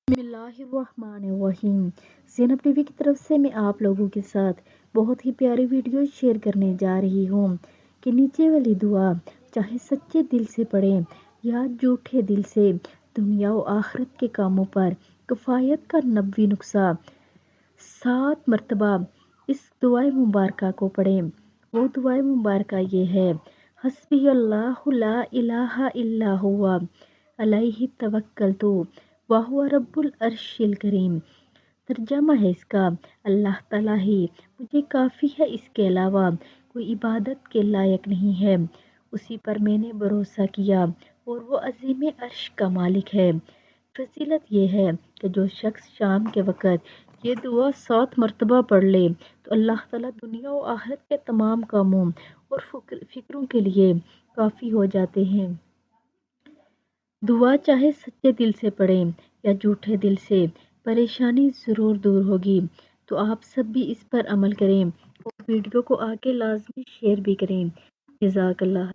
بسم اللہ الرحمن الرحیم۔ زینب ٹی وی کی طرف سے میں آپ لوگوں کے ساتھ بہت ہی پیاری ویڈیو شیئر کرنے جا رہی ہوں کہ نیچے والی دعا چاہے سچے دل سے پڑھیں یا جھوٹے دل سے، دنیا و آخرت کے کاموں پر کفایت کا 90 نسخہ 7 مرتبہ اس دعائے مبارکہ کو پڑھیں۔ وہ دعائے مبارکہ یہ ہے: حسبی اللہ لا الہ الا ہوا علیہ توکلت وہو رب العرش الکریم۔ ترجمہ ہے اس کا: اللہ تعالیٰ ہی مجھے کافی ہے، اس کے علاوہ کوئی عبادت کے لائق نہیں ہے، اسی پر میں نے بھروسہ کیا اور وہ عظیم عرش کا مالک ہے۔ فضیلت یہ ہے کہ جو شخص شام کے وقت یہ دعا 7 مرتبہ پڑھ لے تو اللہ تعالیٰ دنیا و آخرت کے تمام کاموں اور فکروں کے لیے کافی ہو جاتے ہیں۔ دعا چاہے سچے دل سے پڑھیں یا جھوٹے دل سے، پریشانی ضرور دور ہوگی۔ تو آپ سب بھی اس پر عمل کریں اور ویڈیو کو آگے لازمی شیئر بھی کریں۔ جزاک اللہ۔